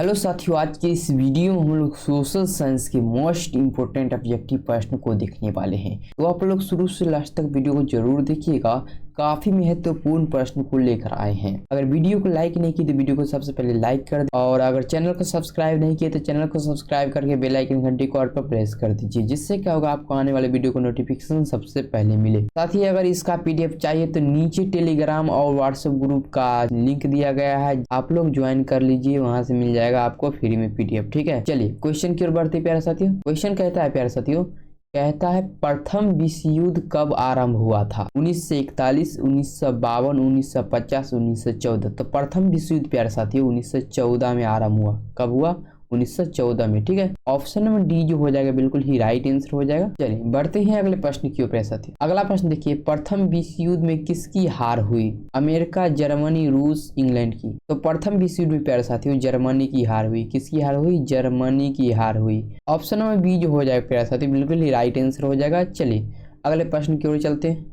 Hello साथियों, आज के इस वीडियो में हम लोग सोशल साइंस के मोस्ट इंपोर्टेंट ऑब्जेक्टिव प्रश्न को देखने वाले हैं। तो आप लोग शुरू से लास्ट तक वीडियो को जरूर देखिएगा, काफी महत्वपूर्ण प्रश्न को लेकर आए हैं। अगर वीडियो को लाइक नहीं की तो वीडियो को सबसे पहले लाइक कर दे, और अगर चैनल को सब्सक्राइब नहीं किया तो चैनल को सब्सक्राइब करके बेल आइकन घंटी को ऑल पर प्रेस कर दीजिए, जिससे क्या होगा, आपको आने वाले वीडियो को नोटिफिकेशन सबसे पहले मिले। साथ ही अगर इसका पीडीएफ चाहिए तो नीचे टेलीग्राम और व्हाट्सएप ग्रुप का लिंक दिया गया है, आप लोग ज्वाइन कर लीजिए, वहां से मिल जाएगा आपको फ्री में पीडीएफ। ठीक है, चलिए क्वेश्चन की ओर बढ़ते हैं प्यारे साथियों। क्वेश्चन कहता है प्यारे साथियों, कहता है प्रथम विश्व युद्ध कब आरंभ हुआ था? 1941, 1952, 1950, 1914। तो प्रथम विश्व युद्ध प्यारे साथियों 1914 में आरंभ हुआ। कब हुआ? 1914 में। ठीक है, ऑप्शन नंबर डी जो हो जाएगा बिल्कुल ही राइट आंसर हो जाएगा। चलिए बढ़ते हैं अगले प्रश्न की ओर प्यारे साथियों। अगला प्रश्न देखिए, प्रथम विश्व युद्ध में किसकी हार हुई? अमेरिका, जर्मनी, रूस, इंग्लैंड की। तो प्रथम विश्व युद्ध में प्यारे साथियों जर्मनी की हार हुई। किसकी हार हुई? जर्मनी की हार हुई। ऑप्शन नंबर बी जो हो जाएगा प्यारे साथियों बिल्कुल ही राइट आंसर हो जाएगा। चलिए अगले प्रश्न की ओर चलते हैं।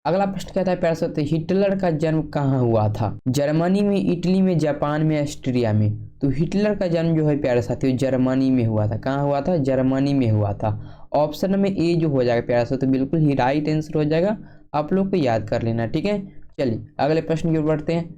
अगला प्रश्न कहता है प्यारे साथियों, हिटलर का जन्म कहाँ हुआ था? जर्मनी में, इटली में, जापान में, ऑस्ट्रिया में। तो हिटलर का जन्म जो है प्यारे साथियों जर्मनी में हुआ था। कहाँ हुआ था? जर्मनी में हुआ था। ऑप्शन में ए जो हो जाएगा प्यारे साथियों बिल्कुल ही राइट आंसर हो जाएगा, आप लोग को याद कर लेना। ठीक है, चलिए अगले प्रश्न की ओर बढ़ते हैं।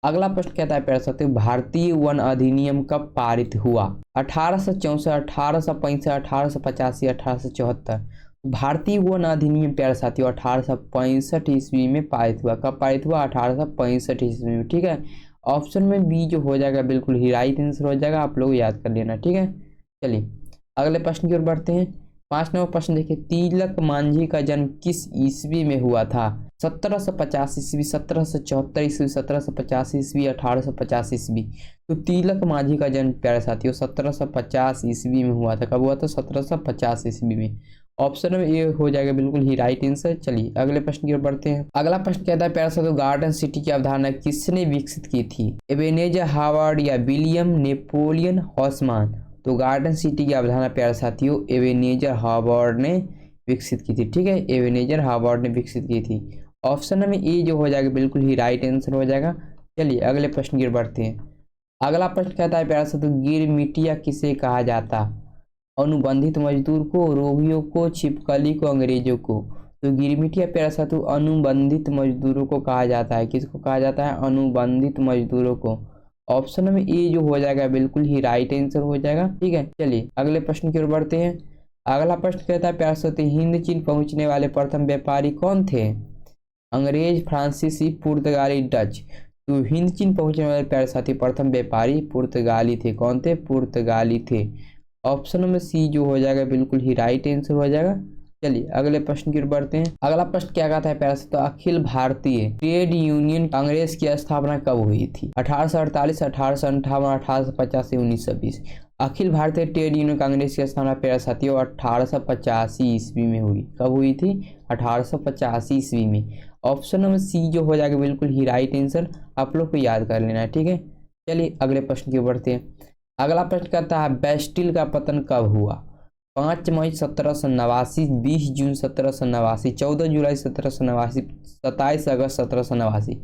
अगला प्रश्न कहता है प्यारे साथियों, भारतीय वन अधिनियम कब पारित हुआ? 1864, 1865, 1885, 1874। भारतीय वन अधिनियम प्यारे साथियों 1865 ईस्वी में पारित हुआ। कब पारित हुआ? 1865 ईस्वी में। ठीक है, ऑप्शन में बी जो हो जाएगा बिल्कुल ही राइट आंसर हो जाएगा, आप लोग याद कर लेना। ठीक है, चलिए अगले प्रश्न की ओर बढ़ते हैं। 5 नंबर प्रश्न देखिए, तिलक मांझी का जन्म किस ईस्वी में हुआ था? 1750 ईस्वी, 1774 ईस्वी, 1750 ईस्वी, 1850 ईस्वी। तो तिलक मांझी का जन्म प्यारे साथियों 1750 ईस्वी में हुआ था। कब हुआ था? 1750 ईस्वी में। ऑप्शन में ए हो जाएगा बिल्कुल ही राइट आंसर। चलिए अगले प्रश्न की ओर बढ़ते हैं। अगला प्रश्न कहता है प्यारे साथियों, गार्डन सिटी की अवधारणा किसने विकसित की थी? एबेनेजर हावर्ड या विलियम नेपोलियन हॉसमान। तो गार्डन सिटी की अवधारणा प्यारे साथियों एबेनेजर हावर्ड ने विकसित की थी। ठीक है, एबेनेजर हावर्ड ने विकसित की थी। ऑप्शन में ए जो हो जाएगा बिल्कुल ही राइट आंसर हो जाएगा। चलिए अगले प्रश्न की ओर बढ़ते हैं। अगला प्रश्न कहता है प्यारे साथियों, गिरमिटिया किसे कहा जाता? अनुबंधित मजदूर को, रोगियों को, छिपकली को, अंग्रेजों को। तो गिरमिटिया प्यारे साथियों अनुबंधित मजदूरों को कहा जाता है। किसको कहा जाता है? अनुबंधित मजदूरों को। ऑप्शन में ए जो हो जाएगा बिल्कुल ही राइट आंसर हो जाएगा। ठीक है, चलिए अगले प्रश्न की ओर बढ़ते हैं। अगला प्रश्न कहता है प्यारे साथियों, हिंद चीन पहुंचने वाले प्रथम व्यापारी कौन थे? अंग्रेज, फ्रांसीसी, पुर्तगाली, डच। तो हिंद चीन पहुंचने वाले प्यारे साथी प्रथम व्यापारी पुर्तगाली थे। कौन थे? पुर्तगाली थे। ऑप्शन में सी जो हो जाएगा बिल्कुल ही राइट आंसर हो जाएगा। चलिए अगले प्रश्न की ओर बढ़ते हैं। अगला प्रश्न क्या कहता है प्यारे साथियों, अखिल भारतीय ट्रेड यूनियन कांग्रेस की स्थापना कब हुई थी? 1848, 1858, 1850, 1920। अखिल भारतीय ट्रेड यूनियन कांग्रेस की स्थापना प्यारे साथियों 1885 ईस्वी में हुई। कब हुई थी? 1885 ईस्वी में। ऑप्शन नंबर सी जो हो जाएगा बिल्कुल ही राइट आंसर, आप लोग को याद कर लेना है। ठीक है, चलिए अगले प्रश्न की ओर बढ़ते हैं। अगला प्रश्न कहता है, बेस्टिल का पतन कब हुआ? 5 मई 1789, 20 जून 1789, 14 जुलाई 1789, 27 अगस्त 1789।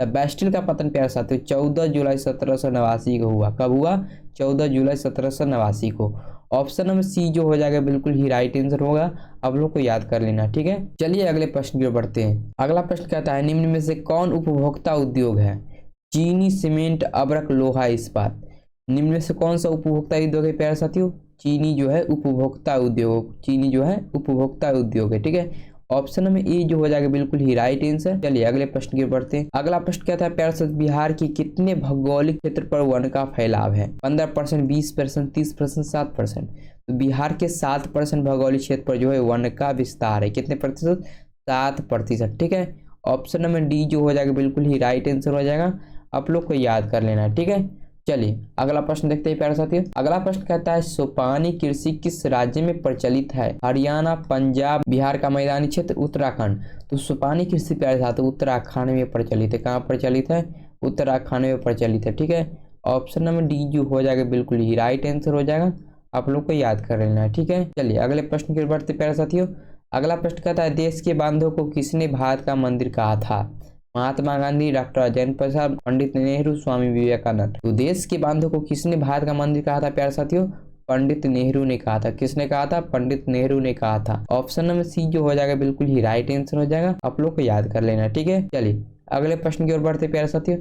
बेस्टिल का पतन प्यारे साथियों 14 जुलाई 1789 को हुआ। कब हुआ? 14 जुलाई 1789 को। ऑप्शन नंबर सी जो हो जाएगा बिल्कुल ही राइट आंसर होगा, आप लोग को याद कर लेना। ठीक है, चलिए अगले प्रश्न की ओर बढ़ते हैं। अगला प्रश्न कहता है, निम्न में से कौन उपभोक्ता उद्योग है? चीनी, सीमेंट, अब्रक, लोहा, इस्पात। निम्न में से कौन सा उपभोक्ता उद्योग है प्यारे साथियों? चीनी जो है उपभोक्ता उद्योग, चीनी जो है उपभोक्ता उद्योग है। ठीक है, ऑप्शन में ए जो हो जाएगा बिल्कुल ही राइट आंसर। चलिए अगले प्रश्न की ओर बढ़ते हैं। अगला प्रश्न कहता है प्यारे साथियों, बिहार के कितने भौगोलिक क्षेत्र पर वन का फैलाव है? 15%, 20%, 30%, 7%। तो बिहार के 7% भौगोलिक क्षेत्र पर जो है वन का विस्तार है। कितने प्रतिशत? 7%। ठीक है, ऑप्शन नंबर डी जो हो जाएगा बिल्कुल ही राइट आंसर हो जाएगा, आप लोग को याद कर लेना। ठीक है, चलिए अगला प्रश्न देखते हैं प्यारे साथियों। अगला प्रश्न कहता है, सोपानी कृषि किस राज्य में प्रचलित है? हरियाणा, पंजाब, बिहार का मैदानी क्षेत्र, उत्तराखंड। तो सोपानी कृषि प्यारे साथियों उत्तराखंड में प्रचलित है। कहाँ प्रचलित है? उत्तराखंड में प्रचलित है। ठीक है, ऑप्शन नंबर डी जो हो जाएगा बिल्कुल ही राइट आंसर हो जाएगा, आप लोग को याद कर लेना है। ठीक है, चलिए अगले प्रश्न की ओर बढ़ते प्यारे साथियों। अगला प्रश्न कहता है, देश के बांधों को किसने भारत का मंदिर कहा था? महात्मा गांधी, डॉक्टर राजेंद्र प्रसाद, पंडित नेहरू, स्वामी विवेकानंद। तो देश के बांधों को किसने भारत का मंदिर कहा था प्यारे साथियों? पंडित नेहरू ने कहा था। किसने कहा था? पंडित नेहरू ने कहा था। ऑप्शन नंबर सी जो हो जाएगा बिल्कुल ही राइट आंसर हो जाएगा, आप लोग को याद कर लेना, ठीक है। चलिए अगले प्रश्न की ओर बढ़ते प्यारे साथियों।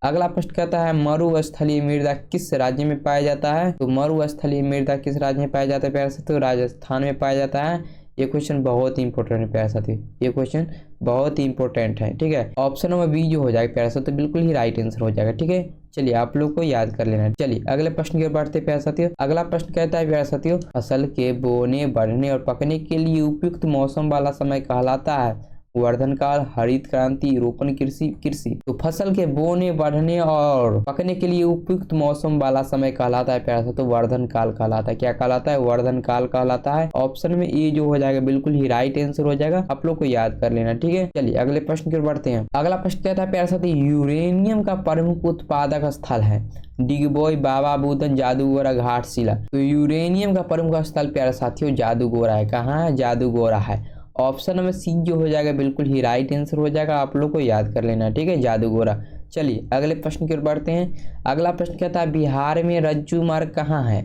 अगला प्रश्न कहता है मरुस्थलीय मृदा किस राज्य में पाया जाता है? तो मरुस्थलीय मृदा किस राज्य में पाया जाता है प्यारे साथियों? राजस्थान में पाया जाता है। ये क्वेश्चन बहुत ही इंपॉर्टेंट है प्यारे साथियों, ये क्वेश्चन बहुत ही इंपॉर्टेंट है, ठीक है। ऑप्शन नंबर बी जो हो जाएगा प्यारे साथियों बिल्कुल ही राइट आंसर हो जाएगा, ठीक है। चलिए आप लोग को याद कर लेना। चलिए अगले प्रश्न की ओर बढ़ते प्यारे साथियों। अगला प्रश्न कहता है प्यारे साथियों फसल के बोने, बढ़ने और पकने के लिए उपयुक्त मौसम वाला समय कहलाता है वर्धन काल, हरित क्रांति, रोपण कृषि। तो फसल के बोने, बढ़ने और पकने के लिए उपयुक्त मौसम वाला समय कहलाता है प्यारे साथियों वर्धन काल कहलाता है। क्या कहलाता है? वर्धन काल कहलाता है। ऑप्शन में ए जो हो जाएगा बिल्कुल ही राइट आंसर हो जाएगा, आप लोग को याद कर लेना, ठीक है। चलिए अगले प्रश्न की ओर बढ़ते हैं। अगला प्रश्न कहता है प्यारे साथियों यूरेनियम का प्रमुख उत्पादक स्थल है डिगबोई, बाबा बुदन, जादूगोरा, घाटशिला। तो यूरेनियम का प्रमुख स्थल प्यारे साथियों जादूगोरा है। कहाँ है? जादूगोरा है। ऑप्शन नंबर सी जो हो जाएगा बिल्कुल ही राइट आंसर हो जाएगा, आप लोग को याद कर लेना, ठीक है, जादूगोरा। चलिए अगले प्रश्न की ओर बढ़ते हैं। अगला प्रश्न कहता है बिहार में रज्जू मार्ग कहाँ है?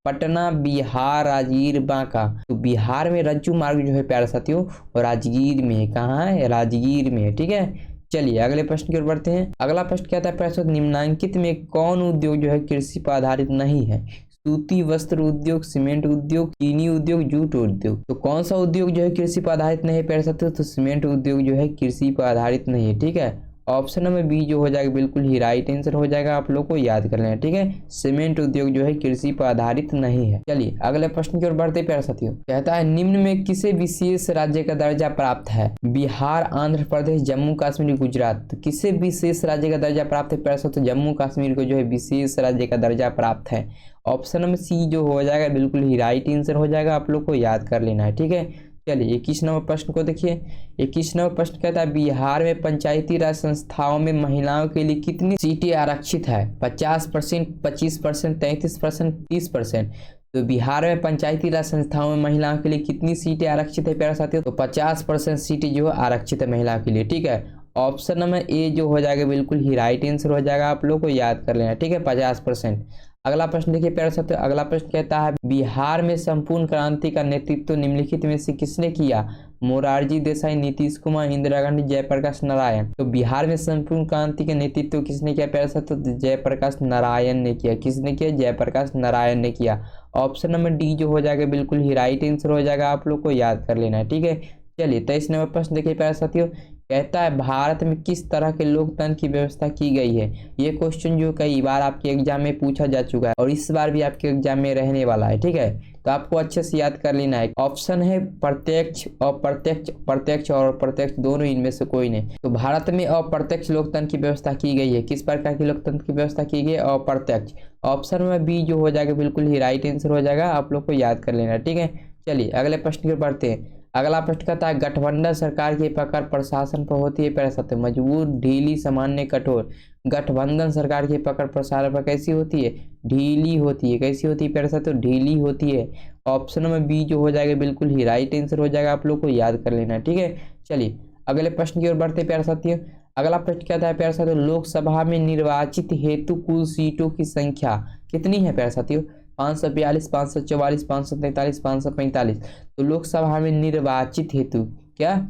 पटना, बिहार, राजगीर, बांका। तो बिहार में रज्जू मार्ग जो है प्यारे साथियों राजगीर में है। कहाँ है? राजगीर में है, ठीक है। चलिए अगले प्रश्न की ओर बढ़ते हैं। अगला प्रश्न कहता है प्यारे साथियों निम्नलिखित में कौन उद्योग जो है कृषि पर आधारित नहीं है? सूती वस्त्र उद्योग, सीमेंट उद्योग, चीनी उद्योग, जूट उद्योग। तो कौन सा उद्योग जो है कृषि पर आधारित नहीं है प्यारे साथियों? तो सीमेंट उद्योग जो है कृषि पर आधारित नहीं है, ठीक है। ऑप्शन नंबर बी जो हो जाएगा बिल्कुल ही राइट आंसर हो जाएगा, आप लोग को याद कर लेना, ठीक है। सीमेंट उद्योग जो है कृषि पर आधारित नहीं है। चलिए अगले प्रश्न की ओर बढ़ते प्यारे साथियों। कहता है निम्न में किसे विशेष राज्य का दर्जा प्राप्त है? बिहार, आंध्र प्रदेश, जम्मू कश्मीर, गुजरात। तो किसे विशेष राज्य का दर्जा प्राप्त है प्यारे साथियों? जम्मू कश्मीर को जो है विशेष राज्य का दर्जा प्राप्त है। ऑप्शन नंबर सी जो हो जाएगा बिल्कुल ही राइट आंसर हो जाएगा, आप लोग को याद कर लेना है, ठीक है। चलिए 21 नंबर प्रश्न को देखिए। 21 नंबर प्रश्न कहता है बिहार में पंचायती राज संस्थाओं में महिलाओं के लिए कितनी सीटें आरक्षित है? 50%, 25%, 33%, 30%। तो बिहार में पंचायती राज संस्थाओं में महिलाओं के लिए कितनी सीटें आरक्षित है प्यारे साथियों? तो 50% सीटें जो है आरक्षित है महिलाओं के लिए, ठीक है। ऑप्शन नंबर ए जो हो जाएगा बिल्कुल ही राइट आंसर हो जाएगा, आप लोग को याद कर लेना, ठीक है, 50%। अगला प्रश्न देखिए प्यारे साथियों। अगला प्रश्न कहता है बिहार में संपूर्ण क्रांति का नेतृत्व निम्नलिखित में से किसने किया? मोरारजी देसाई, नीतीश कुमार, इंदिरा गांधी, जयप्रकाश नारायण। तो बिहार में संपूर्ण क्रांति का नेतृत्व किसने किया प्यारे साथियों? तो जयप्रकाश नारायण ने किया। किसने किया? जयप्रकाश नारायण ने किया। ऑप्शन नंबर डी जो हो जाएगा बिल्कुल ही राइट आंसर हो जाएगा, आप लोग को याद कर लेना है, ठीक है। चलिए 23 नंबर प्रश्न देखिए प्यारे साथियों। कहता है भारत में किस तरह के लोकतंत्र की व्यवस्था की गई है? ये क्वेश्चन जो कई बार आपके एग्जाम में पूछा जा चुका है और इस बार भी आपके एग्जाम में रहने वाला है, ठीक है। तो आपको अच्छे से याद कर लेना है। ऑप्शन है प्रत्यक्ष, अप्रत्यक्ष, प्रत्यक्ष और अप्रत्यक्ष, दोनों इनमें से कोई नहीं। तो भारत में अप्रत्यक्ष लोकतंत्र की व्यवस्था की गई है। किस प्रकार की लोकतंत्र की व्यवस्था की गई है? अप्रत्यक्ष। ऑप्शन में बी जो हो जाएगा बिल्कुल ही राइट आंसर हो जाएगा, आप लोग को याद कर लेना, ठीक है। चलिए अगले प्रश्न की ओर बढ़ते हैं। अगला प्रश्न कहता है गठबंधन सरकार की पकड़ प्रशासन पर होती है प्यारे साथियों मजबूत, ढीली, सामान्य, कठोर। गठबंधन सरकार की पकड़ प्रशासन पर कैसी होती है? ढीली होती है। कैसी होती है प्यारे साथियों? ढीली होती है। ऑप्शन में बी जो हो जाएगा बिल्कुल ही राइट आंसर हो जाएगा, आप लोग को याद कर लेना, ठीक है। चलिए अगले प्रश्न की ओर बढ़ते प्यारे साथियों। अगला प्रश्न कहता है प्यारे साथियों लोकसभा में निर्वाचित हेतु कुल सीटों की संख्या कितनी है प्यारे साथियों? 542, 544, 543, 545। तो लोकसभा में निर्वाचित हेतु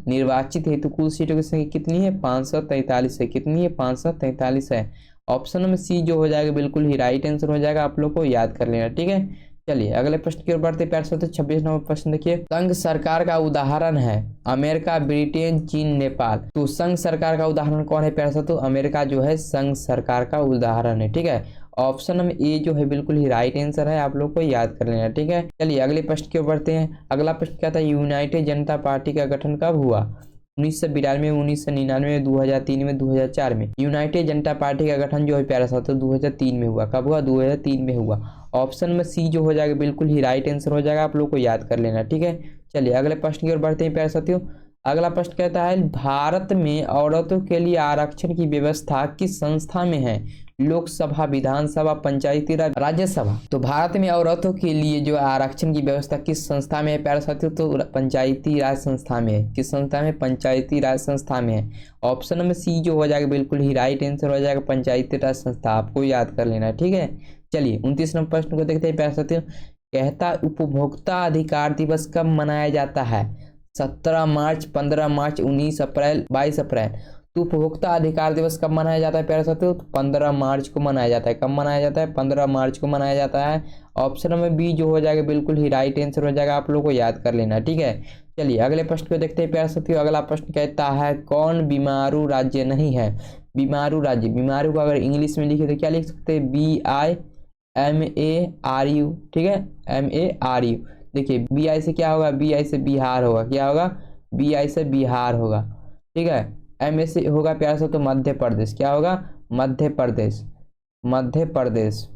निर्वाचित हेतु कुल सीटों की संख्या कितनी है? 543 है। कितनी है? 543 है। ऑप्शन नंबर सी जो हो जाएगा बिल्कुल ही राइट आंसर हो जाएगा, आप लोग को याद कर लेना, ठीक है। चलिए अगले प्रश्न की ओर बढ़ते प्यारे साथियों। 26 नंबर प्रश्न देखिए। संघ सरकार का उदाहरण है अमेरिका, ब्रिटेन, चीन, नेपाल। तो संघ सरकार का उदाहरण कौन है प्यारे साथियों? अमेरिका जो है संघ सरकार का उदाहरण है, ठीक है। ऑप्शन नंबर ए जो है बिल्कुल ही राइट आंसर है, आप लोग को याद कर लेना, ठीक है। चलिए अगले प्रश्न की ओर बढ़ते हैं। अगला प्रश्न क्या था? यूनाइटेड जनता पार्टी का गठन कब हुआ? 1992 में, 1999 में, 2003 में, 2004 में। यूनाइटेड जनता पार्टी का गठन जो है प्यारा साथियों 2003 में हुआ। कब हुआ? 2003 में हुआ। ऑप्शन में सी जो हो जाएगा बिल्कुल ही राइट आंसर हो जाएगा, आप लोग को याद कर लेना, ठीक है। चलिए अगले प्रश्न की ओर बढ़ते हैं प्यारे साथियों। अगला प्रश्न कहता है भारत में औरतों के लिए आरक्षण की व्यवस्था किस संस्था में है? लोकसभा, विधानसभा, पंचायती राज, राज्यसभा। तो भारत में औरतों के लिए जो आरक्षण की व्यवस्था किस संस्था में है प्यारे साथियों? तो पंचायती राज संस्था में है। किस संस्था में? पंचायती राज संस्था में है। ऑप्शन नंबर सी जो हो जाएगा बिल्कुल ही राइट आंसर हो जाएगा, पंचायती राज संस्था। आपको याद कर लेना है, ठीक है। चलिए 29 नंबर प्रश्न को देखते हैं प्यारे साथियों। कहता उपभोक्ता अधिकार दिवस कब मनाया जाता है? 17 मार्च, 15 मार्च, 19 अप्रैल, 22 अप्रैल। तो उपभोक्ता अधिकार दिवस कब मनाया जाता है प्यारे साथियों? तो 15 मार्च को मनाया जाता है। कब मनाया जाता है? 15 मार्च को मनाया जाता है। ऑप्शन नंबर बी जो हो जाएगा बिल्कुल ही राइट आंसर हो जाएगा। आप लोगों को याद कर लेना, ठीक है। चलिए अगले प्रश्न को देखते हैं प्यारे साथियों। अगला प्रश्न कहता है कौन बीमारू राज्य नहीं है? बीमारू राज्य, बीमारू को अगर इंग्लिश में लिखे तो क्या लिख सकते हैं? BIMARU, ठीक है, MARU। देखिए BI से क्या होगा? BI से बिहार होगा। क्या होगा? BI से बिहार होगा, ठीक है। MA से होगा प्यारे से तो मध्य प्रदेश। क्या होगा? मध्य प्रदेश, मध्य प्रदेश,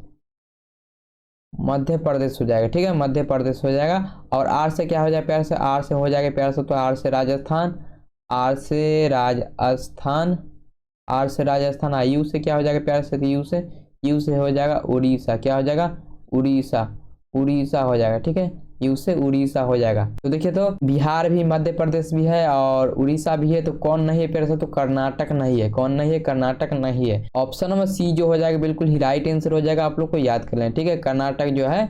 मध्य प्रदेश हो जाएगा, ठीक है, मध्य प्रदेश हो जाएगा। और R से क्या हो जाएगा प्यारे से? R से हो जाएगा प्यारे से तो R से राजस्थान, R से राजस्थान, R से राजस्थान। U से क्या हो जाएगा प्यारे से? U से हो जाएगा उड़ीसा। क्या हो जाएगा? उड़ीसा, उड़ीसा हो जाएगा, ठीक है। यू से उड़ीसा हो जाएगा। तो देखिए तो बिहार भी, मध्य प्रदेश भी है और उड़ीसा भी है। तो कौन नहीं है प्यारे से? तो कर्नाटक नहीं है। कौन नहीं है? कर्नाटक नहीं है। ऑप्शन नंबर सी जो हो जाएगा बिल्कुल ही राइट आंसर हो जाएगा। आप लोग को याद कर लें, ठीक है। कर्नाटक जो है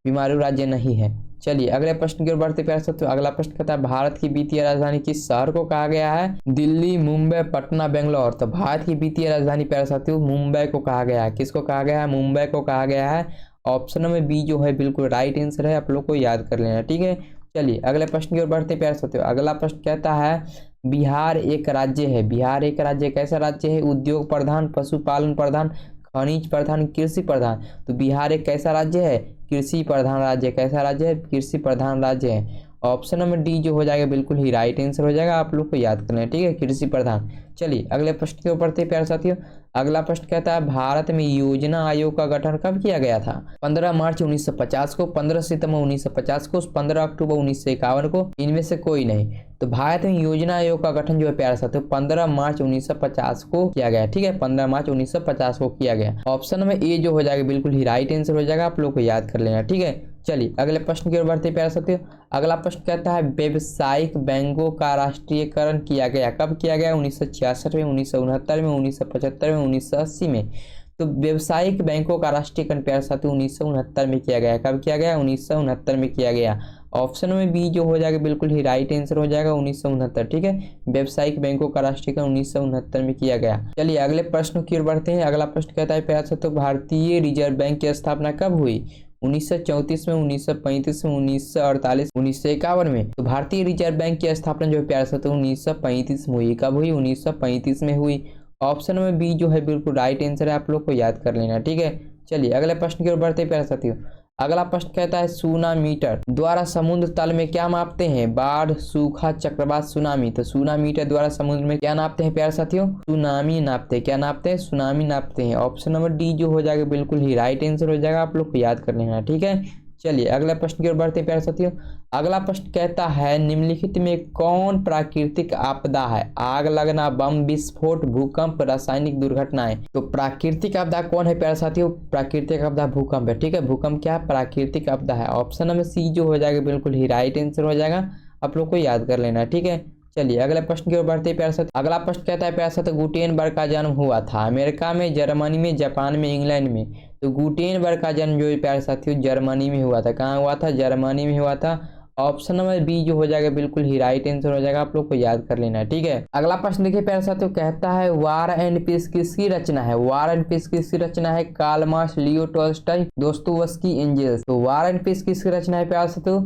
बीमारू राज्य नहीं है। चलिए अगले प्रश्न की ओर बढ़ते प्यारे से। तो अगला प्रश्न कहता है भारत की वित्तीय राजधानी किस शहर को कहा गया है? दिल्ली, मुंबई, पटना, बेंगलोर। तो भारत की वित्तीय राजधानी प्यारे साथियों मुंबई को कहा गया है। किसको कहा गया है? मुंबई को कहा गया है। ऑप्शन नंबर बी जो है बिल्कुल राइट आंसर है। आप लोग को याद कर लेना, ठीक है। चलिए अगले प्रश्न की ओर बढ़ते प्यारे साथियों। अगला प्रश्न कहता है बिहार एक राज्य है। बिहार एक राज्य कैसा राज्य है? उद्योग प्रधान, पशुपालन प्रधान, खनिज प्रधान, कृषि प्रधान। तो बिहार एक कैसा राज्य है? कृषि प्रधान राज्य। कैसा राज्य है? कृषि प्रधान राज्य है। ऑप्शन नंबर डी जो हो जाएगा बिल्कुल ही राइट आंसर हो जाएगा। आप लोग को याद करना है, ठीक है, कृषि प्रधान। चलिए अगले प्रश्न की ओर बढ़ते प्यारे साथियों। अगला प्रश्न कहता है भारत में योजना आयोग का गठन कब किया गया था? 15 मार्च 1950 को, 15 सितंबर 1950 को, 15 अक्टूबर 1951 को, इनमें से कोई नहीं। तो भारत में योजना आयोग का गठन जो है प्यारे साथियों 15 मार्च 1950 को किया गया, ठीक है, 15 मार्च 1950 को किया गया। ऑप्शन नंबर ए जो हो जाएगा बिल्कुल ही राइट आंसर हो जाएगा। आप लोग को याद कर लेना, ठीक है। चलिए अगले प्रश्न की ओर बढ़ते प्यारे साथियों। अगला प्रश्न कहता है व्यावसायिक बैंकों का राष्ट्रीयकरण किया गया। कब किया गया? 1966 में, 1969 में, 1975 में, 1980 में। तो व्यावसायिक बैंकों का राष्ट्रीयकरण प्यारे साथियों 1969 में किया गया। कब किया गया? 1969 में किया गया। ऑप्शन में बी जो हो जाएगा बिल्कुल ही राइट आंसर हो जाएगा 1969, ठीक है। व्यावसायिक बैंकों का राष्ट्रीयकरण 1969 में किया गया। चलिए अगले प्रश्न की ओर बढ़ते हैं। अगला प्रश्न कहता है प्यारे साथियों भारतीय रिजर्व बैंक की स्थापना कब हुई? 1934 में, 1935 में, 1948, 1951 में। तो भारतीय रिजर्व बैंक की स्थापना जो है प्यारे साथियों 1935 में हुई। कब हुई? 1935 में हुई। ऑप्शन में बी जो है बिल्कुल राइट आंसर है। आप लोग को याद कर लेना, ठीक है। चलिए अगले प्रश्न की ओर बढ़ते प्यारे साथियों। अगला प्रश्न कहता है सुनामीटर द्वारा समुद्र तल में क्या मापते हैं? बाढ़, सूखा, चक्रवात, सुनामी। तो सुनामीटर द्वारा समुद्र में क्या नापते हैं प्यारे साथियों? सुनामी नापते हैं। क्या नापते हैं? सुनामी नापते हैं। ऑप्शन नंबर डी जो हो जाएगा बिल्कुल ही राइट आंसर हो जाएगा। आप लोग को याद कर लेना, ठीक है। चलिए अगला प्रश्न की ओर बढ़ते हैं प्यारे साथियों। अगला प्रश्न कहता है निम्नलिखित में कौन प्राकृतिक आपदा है? आग लगना, बम विस्फोट, भूकंप, रासायनिक दुर्घटनाएं। तो प्राकृतिक आपदा कौन है प्यारे साथियों? प्राकृतिक आपदा भूकंप है, ठीक है। भूकंप क्या है? प्राकृतिक आपदा है। ऑप्शन नंबर सी जो हो जाएगा बिल्कुल ही राइट आंसर हो जाएगा। आप लोग को याद कर लेना, ठीक है। चलिए अगले प्रश्न की ओर बढ़ते हैं प्यारे साथियों। अगला प्रश्न कहता है प्यारे साथियों गुटेनबर्ग का जन्म हुआ था अमेरिका में, जर्मनी में, जापान में, इंग्लैंड में। तो गुटेनबर्ग का जन्म जो है प्यारे साथियों जर्मनी में हुआ था। कहाँ हुआ था? जर्मनी में हुआ था। ऑप्शन नंबर बी जो हो जाएगा बिल्कुल ही राइट आंसर हो जाएगा। आप लोग को याद कर लेना है, ठीक है। अगला प्रश्न देखिए प्यारे साथियों कहता है वार एंड पीस किसकी रचना है? वार एंड पीस किसकी रचना है? Karl Marx, Leo Tolstoy, Dostoevsky, Engels. तो वार एंड पीस किसकी रचना है प्यारे साथियों?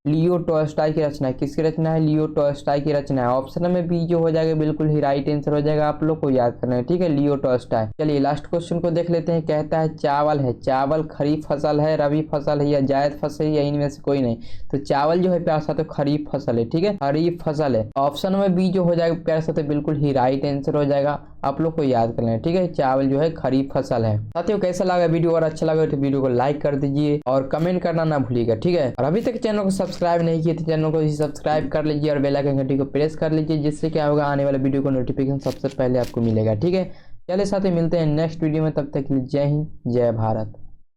लियो टॉल्स्टॉय की रचना है। किसकी रचना है? लियो टॉल्स्टॉय की रचना है। ऑप्शन में बी जो हो जाएगा बिल्कुल ही राइट आंसर हो जाएगा। आप लोग को याद करना है, ठीक है, लियो टॉल्स्टॉय। चलिए लास्ट क्वेश्चन को देख लेते हैं। कहता है चावल है। चावल खरीफ फसल है, रबी फसल है या जायद फसल है या इनमें से कोई नहीं। तो चावल जो है प्यारे साथियों खरीफ फसल है, ठीक है, खरीफ फसल है। ऑप्शन में बी जो हो जाएगा प्यारे साथियों बिल्कुल ही राइट आंसर हो जाएगा। आप लोग को याद करना है, ठीक है, चावल जो है खरीफ फसल है। साथियों कैसा लगा वीडियो? और अच्छा लगा तो वीडियो को लाइक कर दीजिए और कमेंट करना ना भूलिएगा, ठीक है। और अभी तक चैनल को सब्सक्राइब नहीं किए तो चैनल को सब्सक्राइब कर लीजिए और बेल आइकन घंटी को प्रेस कर लीजिए, जिससे क्या होगा आने वाले वीडियो को नोटिफिकेशन सबसे पहले आपको मिलेगा, ठीक है। चलिए साथ ही मिलते हैं नेक्स्ट वीडियो में, तब तक के लिए जय हिंद जय भारत।